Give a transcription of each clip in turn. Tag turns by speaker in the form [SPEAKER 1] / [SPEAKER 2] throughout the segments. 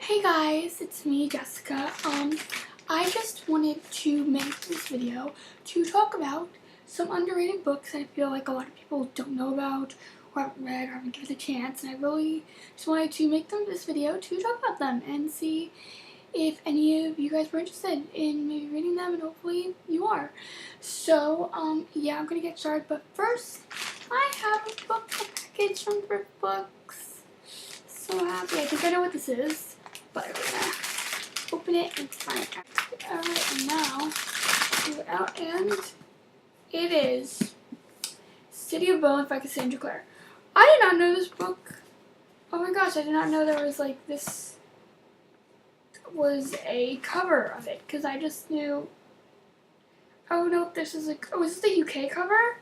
[SPEAKER 1] Hey guys, it's me, Jessica. I just wanted to make this video to talk about some underrated books that I feel like a lot of people don't know about or haven't read or haven't given a chance, and I really just wanted to make this video to talk about them and see if any of you guys were interested in maybe reading them, and hopefully you are. So, yeah, I'm gonna get started, but first, I have a book package from Thrift Books. So happy. I think I know what this is, but I'm gonna open it and find it. Alright, and now pull it out, and it is City of Bones by Cassandra Clare. I did not know this book. Oh my gosh, I did not know there was like this was a cover of it, because I just knew. Oh no, this is oh, is this the UK cover?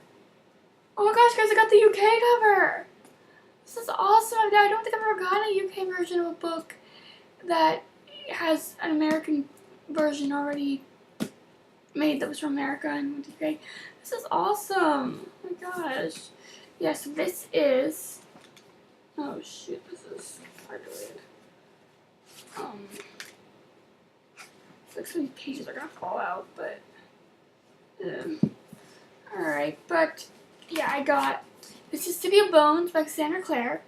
[SPEAKER 1] Oh my gosh, guys, I got the UK cover! This is awesome. I don't think I've ever gotten a UK version of a book that has an American version already made that was from America and went to UK. This is awesome. Oh my gosh. Yeah, so this is, oh shoot, this is hard to read. Like some pages are gonna fall out, but alright, but yeah, I got, this is City of Bones by Cassandra Clare.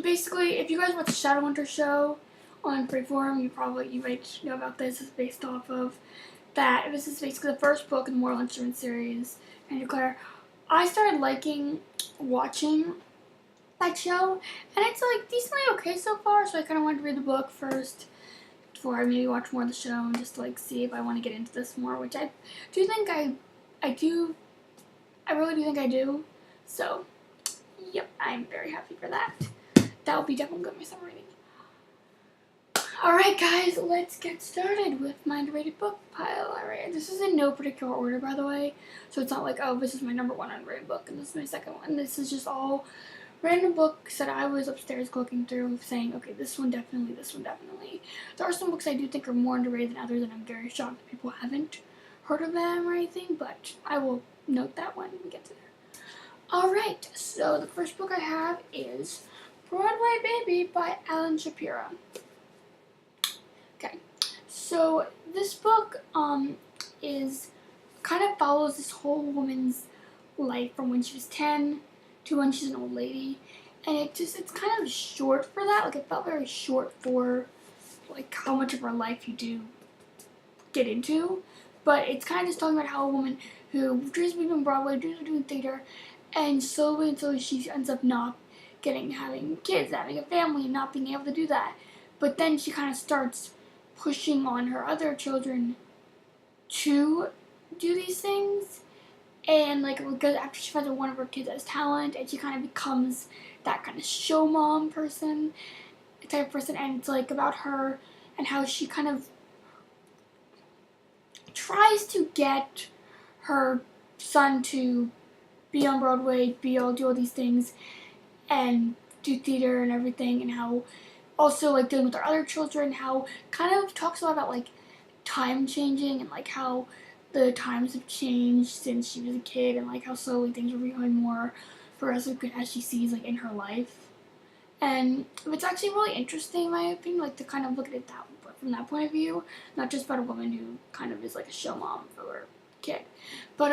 [SPEAKER 1] Basically, if you guys watch the Shadowhunter show on Freeform, you might know about this. It's based off of that. This is basically the first book in the Mortal Instruments series, Cassandra Clare. I started liking watching that show, and it's like decently okay so far, so I kind of wanted to read the book first before I maybe watch more of the show, and just to like see if I want to get into this more, which I do think I really do think I do. So, yep, I'm very happy for that. That will be definitely good in my summer reading. Alright guys, let's get started with my underrated book pile. Alright, this is in no particular order, by the way. So it's not like, oh, this is my number one underrated book and this is my second one. This is just all random books that I was upstairs looking through saying, okay, this one definitely, this one definitely. There are some books I do think are more underrated than others, and I'm very shocked that people haven't heard of them or anything, but I will note that when we get to there. Alright, so the first book I have is Broadway Baby by Alan Shapiro. Okay, so this book is kind of follows this whole woman's life from when she was 10 to when she's an old lady, and it's kind of short for that. Like, it felt very short for like how much of her life you do get into, but it's kind of just talking about how a woman who dreams of being on Broadway, dreams of doing theater, and slowly and slowly she ends up not having kids, having a family, and not being able to do that. But then she kind of starts pushing on her other children to do these things, and like, because after she finds out one of her kids has talent, and she kind of becomes that kind of show mom person, type of person, and it's like about her and how she kind of tries to get her son to be on Broadway, do all these things, and do theater and everything, and how also like dealing with her other children, how kind of talks a lot about like time changing and like how the times have changed since she was a kid, and like how slowly things are becoming more for us as she sees like in her life. And it's actually really interesting, in my opinion, like to kind of look at it from that point of view, not just about a woman who kind of is like a show mom for her kid. But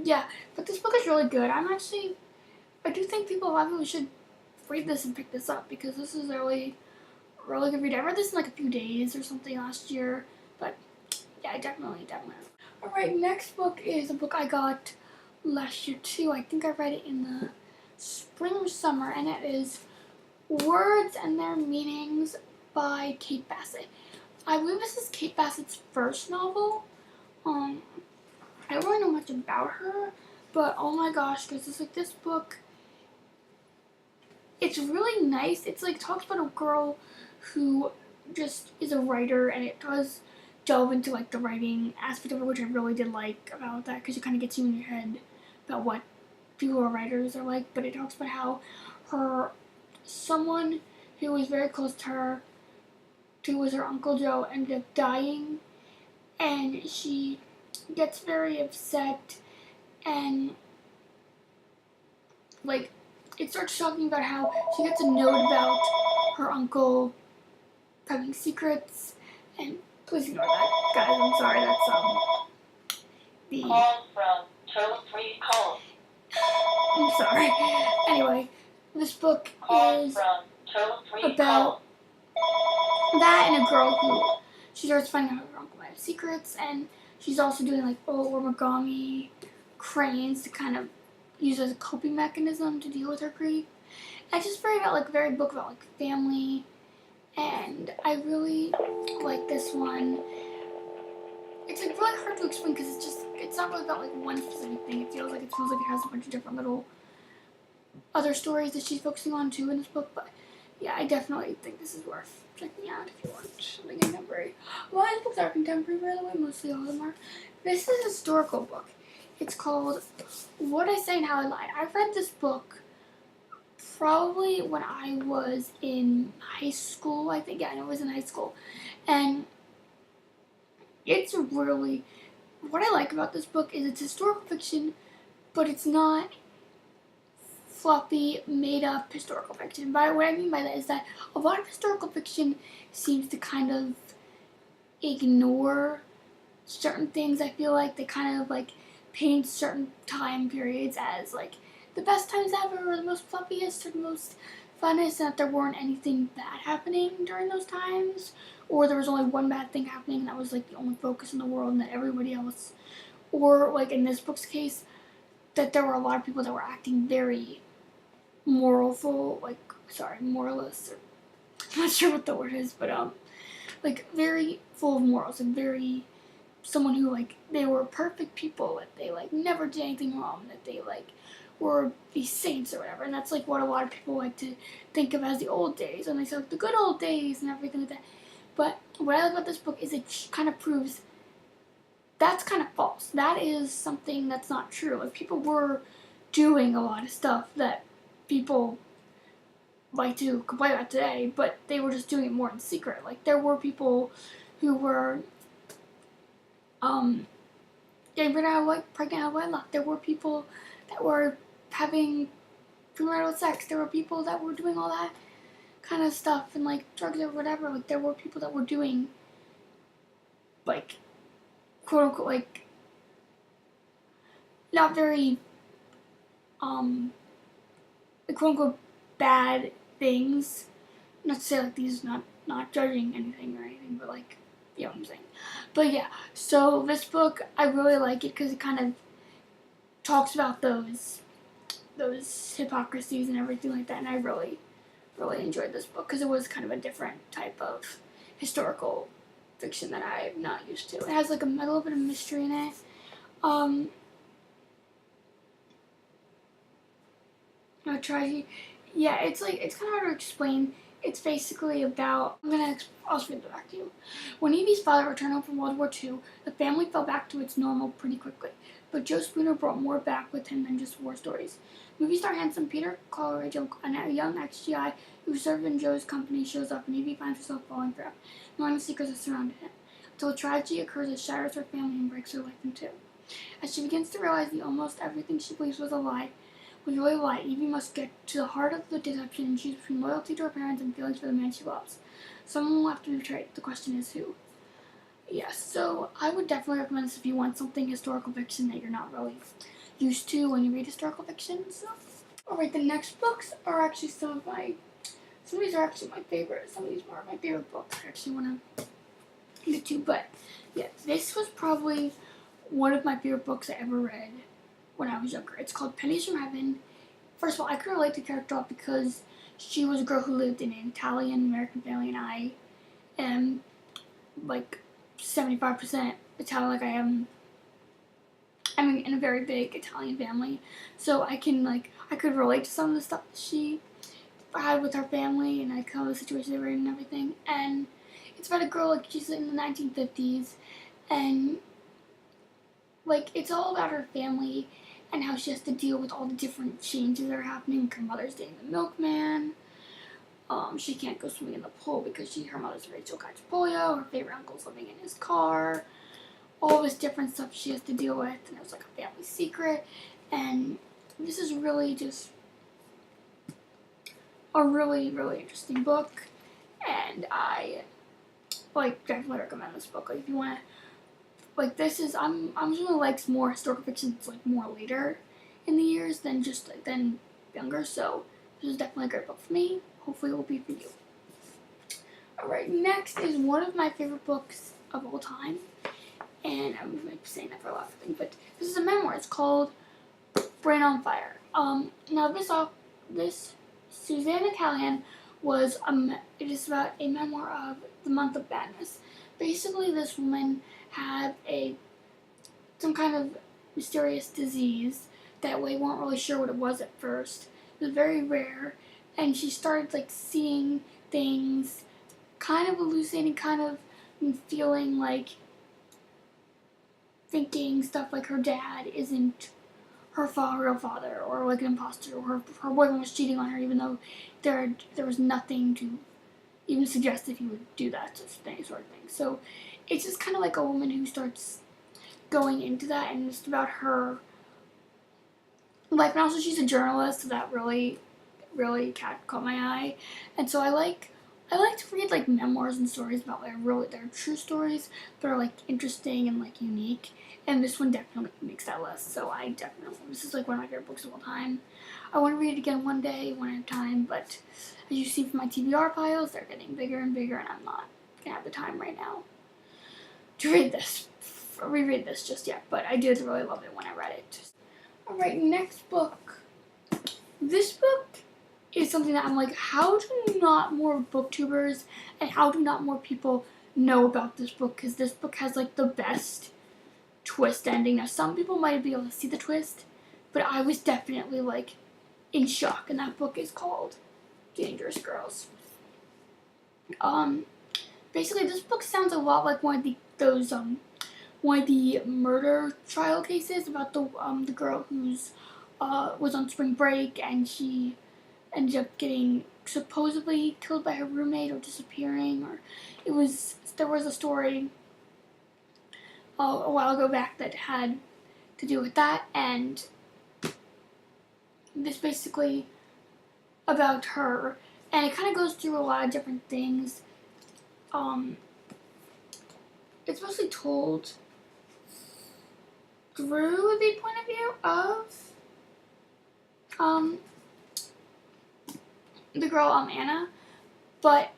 [SPEAKER 1] yeah, but this book is really good. I do think people should read this and pick this up, because this is a really good read. I read this in like a few days or something last year, but yeah, definitely. Alright, next book is a book I got last year too. I think I read it in the spring or summer, and it is Words and Their Meanings by Kate Bassett. I believe this is Kate Bassett's first novel. I don't really know much about her, but oh my gosh, because it's like this book, it's really nice. It's like talks about a girl who just is a writer, and it does delve into like the writing aspect of it, which I really did like about that, because it kind of gets you in your head about what people who are writers are like. But it talks about how someone who was very close to her, who was her Uncle Joe, ended up dying, and she gets very upset, and like it starts talking about how she gets a note about her uncle having secrets, and please ignore that, guys. I'm sorry. That's the
[SPEAKER 2] call from toll-free call.
[SPEAKER 1] I'm sorry. Anyway, this book
[SPEAKER 2] Call
[SPEAKER 1] is
[SPEAKER 2] from toll-free
[SPEAKER 1] about
[SPEAKER 2] call.
[SPEAKER 1] that and a girl who she starts finding out her uncle might have secrets, and she's also doing like origami cranes to kind of use as a coping mechanism to deal with her grief. And it's just very book about like family, and I really like this one. It's like really hard to explain because it's not really about like one specific thing. It feels like it has a bunch of different little other stories that she's focusing on too in this book. But yeah, I definitely think this is worth checking out if you want something contemporary. A lot of these books are contemporary, by the way. Mostly all of them are. This is a historical book. It's called What I Say and How I Lied. I read this book probably when I was in high school. I think, yeah, I was in high school. And it's really, what I like about this book is it's historical fiction, but it's not fluffy, made-up historical fiction. What I mean by that is that a lot of historical fiction seems to kind of ignore certain things. I feel like they kind of like paint certain time periods as like the best times ever, or the most fluffiest, or the most funnest, and that there weren't anything bad happening during those times, or there was only one bad thing happening and that was like the only focus in the world, and that everybody else, or like in this book's case, that there were a lot of people that were acting very moralist, or I'm not sure what the word is, but like very full of morals, and very someone who like they were perfect people, that they like never did anything wrong, that they like were these saints or whatever. And that's like what a lot of people like to think of as the old days, and they say like the good old days and everything like that. But what I like about this book is it kind of proves that's kind of false. That is something that's not true. Like people were doing a lot of stuff that people like to complain about today, but they were just doing it more in secret. Like there were people who were getting pregnant out of wedlock. There were people that were having premarital sex. There were people that were doing all that kind of stuff, and like drugs or whatever. Like there were people that were doing like quote unquote like not very like, quote unquote bad things. Not to say like these, not judging anything or anything, but like, you know what I'm saying. But yeah, so this book, I really like it because it kind of talks about those hypocrisies and everything like that, and I really enjoyed this book because it was kind of a different type of historical fiction that I'm not used to. It has like a little bit of mystery in it. A tragedy. Yeah, it's kind of hard to explain. It's basically about, I'll just read it back to you. When Evie's father returned home from World War II, the family fell back to its normal pretty quickly. But Joe Spooner brought more back with him than just war stories. Movie star handsome Peter Coleridge, a young ex-GI who served in Joe's company, shows up, and Evie finds herself falling for him, knowing the secrets that surrounded him, until a tragedy occurs that shatters her family and breaks her life in two. As she begins to realize that almost everything she believes was a lie, was really a lie, Evie must get to the heart of the deception and choose between loyalty to her parents and feelings for the man she loves. Someone will have to be betrayed. The question is who? Yes, so I would definitely recommend this if you want something historical fiction that you're not really used to when you read historical fiction. So, alright, the next books are actually some of these are actually my favorite. Some of these are my favorite books I actually want to get to. But yeah, this was probably one of my favorite books I ever read when I was younger. It's called Pennies from Heaven. First of all, I could relate to the character a lot because she was a girl who lived in an Italian-American family, and I am like 75% Italian. Like I'm in a very big Italian family, so I could relate to some of the stuff that she had with her family, and like how the situation they were in and everything. And it's about a girl, like she's in the 1950s, and like it's all about her family and how she has to deal with all the different changes that are happening. Like her mother's dating the milkman. She can't go swimming in the pool because her mother's afraid she'll catch polio. Her favorite uncle's living in his car. All this different stuff she has to deal with, and it was like a family secret. And this is really just a really, really interesting book, and I like definitely recommend this book. Like if you want to, like this is I'm someone who likes more historical fiction. It's like more later in the years than just like than younger. So this is definitely a great book for me. Hopefully it will be for you. Alright, next is one of my favorite books of all time. And I'm saying that for a lot of things, but this is a memoir. It's called Brain on Fire. Now this Susanna Callahan was it is about a memoir of the month of madness. Basically, this woman had some kind of mysterious disease that we weren't really sure what it was at first. It was very rare, and she started like seeing things, kind of hallucinating, kind of feeling like thinking stuff like her dad isn't her real father, or like an imposter, or her boyfriend was cheating on her, even though there was nothing to even suggest that he would do that sort of thing. So it's just kind of like a woman who starts going into that, and it's about her life. And also she's a journalist, so that really caught my eye. And so I like to read like memoirs and stories about like they're true stories that are like interesting and like unique. And this one definitely makes that list. So this is like one of my favorite books of all time. I want to read it again one day when I have time, but as you see from my TBR piles, they're getting bigger and bigger, and I'm not gonna have the time right now to reread this just yet. But I did really love it when I read it. Alright, next book. This book is something that I'm like, how do not more booktubers and how do not more people know about this book? Because this book has like the best twist ending. Now some people might be able to see the twist, but I was definitely like in shock, and that book is called Dangerous Girls. Basically this book sounds a lot like one of the murder trial cases about the girl who's was on spring break, and she ended up getting supposedly killed by her roommate or disappearing, or there was a story a while ago back that had to do with that, and this basically about her, and it kind of goes through a lot of different things. It's mostly told through the point of view of the girl Anna, but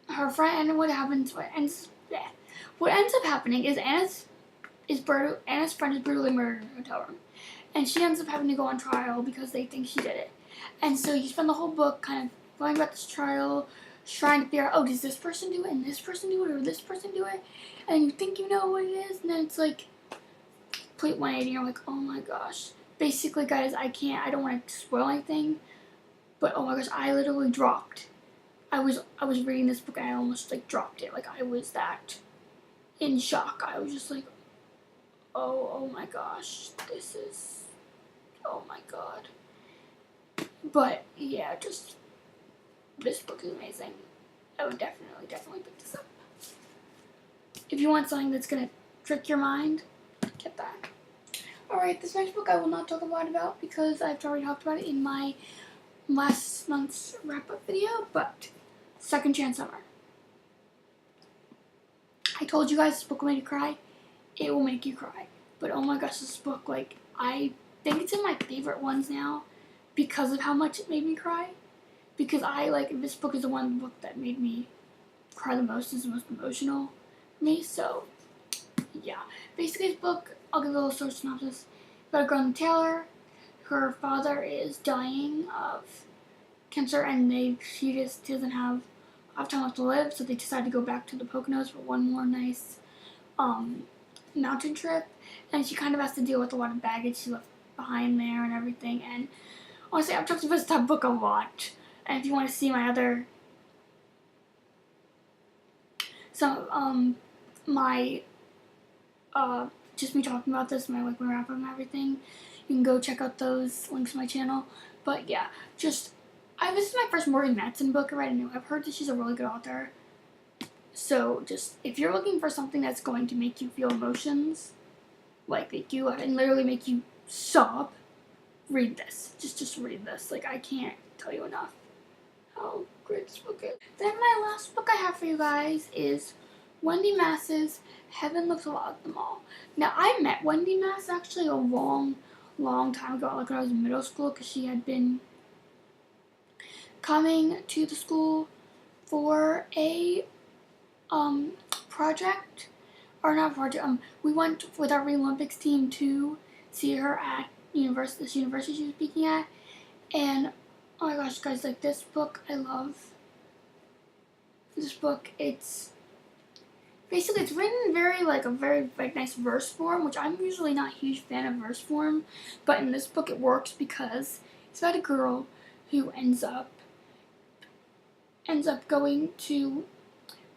[SPEAKER 1] her friend, and what ends up happening is Anna's friend is brutally murdered in a hotel room, and she ends up having to go on trial because they think she did it. And so you spend the whole book kind of going about this trial, trying to figure out, does this person do it, and this person do it, or this person do it, and you think you know what it is, and then it's like complete 180, and you're like, oh my gosh. Basically, guys, I don't want to spoil anything, but oh my gosh, I literally dropped. I was reading this book and I almost like dropped it. Like I was that in shock. I was just like, oh my gosh, oh my god. But yeah, just this book is amazing. I would definitely pick this up. If you want something that's gonna trick your mind, get that. Alright, this next book I will not talk a lot about because I've already talked about it in my last month's wrap-up video, but Second Chance Summer. I told you guys this book will make you cry. It will make you cry. But oh my gosh, this book, like, I think it's in my favorite ones now because of how much it made me cry. Because this book is the one book that made me cry the most, is the most emotional for me, so yeah. Basically this book, I'll give a little short synopsis. About a girl named Taylor. Her father is dying of cancer, and she just doesn't have enough time left to live, so they decide to go back to the Poconos for one more nice mountain trip, and she kind of has to deal with a lot of baggage she left behind there and everything. And honestly, I've talked about this type of book a lot, and if you want to see my other just me talking about this, my wrap up and everything, you can go check out those links on my channel. But yeah, this is my first Morgan Matson book I read, and I've heard that she's a really good author. So just, if you're looking for something that's going to make you feel emotions, like make you, and literally make you sob, read this. Just read this. Like, I can't tell you enough how great this book is. Then my last book I have for you guys is Wendy Mass's Heaven Looks a Lot Like the Mall. Now, I met Wendy Mass actually a long time ago, like when I was in middle school, because she had been coming to the school for a project, or not project, we went with our Olympics team to see her at this university she was speaking at, and oh my gosh, guys, like this book, I love this book. It's basically, it's written very nice verse form, which I'm usually not a huge fan of verse form, but in this book it works because it's about a girl who ends up going to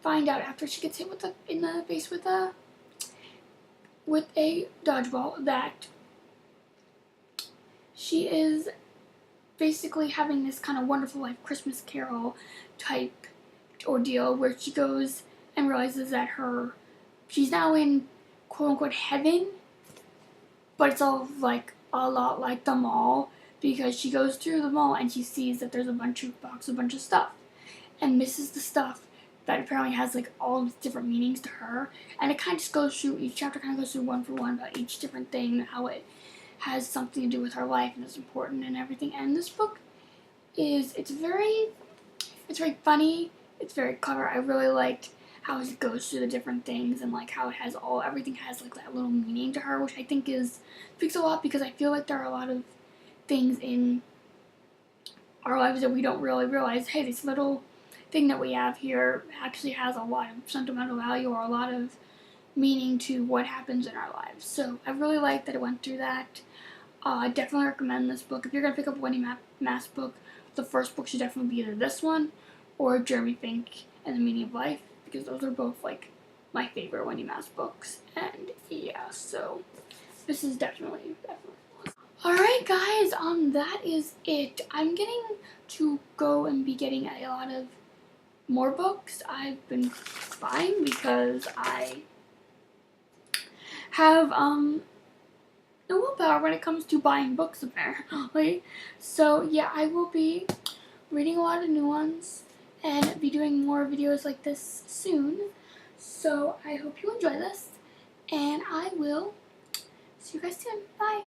[SPEAKER 1] find out after she gets hit in the face with a dodgeball that she is basically having this kind of Wonderful Life Christmas Carol type ordeal where she goes and realizes that she's now in quote unquote heaven, but it's all like a lot like the mall, because she goes through the mall and she sees that there's a bunch of stuff, and this is the stuff that apparently has like all these different meanings to her, and it kind of just goes through, each chapter kind of goes through one for one about each different thing, how it has something to do with her life and is important and everything. And this book it's very funny, it's very clever. I really liked how it goes through the different things, and like how everything has like that little meaning to her, which I think speaks a lot, because I feel like there are a lot of things in our lives that we don't really realize, hey, this little thing that we have here actually has a lot of sentimental value or a lot of meaning to what happens in our lives. So I really like that it went through that. I definitely recommend this book. If you're going to pick up a Wendy Mass book, the first book should definitely be either this one or Jeremy Fink and the Meaning of Life, because those are both like my favorite Wendy Mass books. And yeah, so this is definitely Alright guys, that is it. I'm getting to go and be getting a lot of more books. I've been buying because I have no willpower when it comes to buying books, apparently. So yeah, I will be reading a lot of new ones and be doing more videos like this soon. So I hope you enjoy this, and I will see you guys soon. Bye!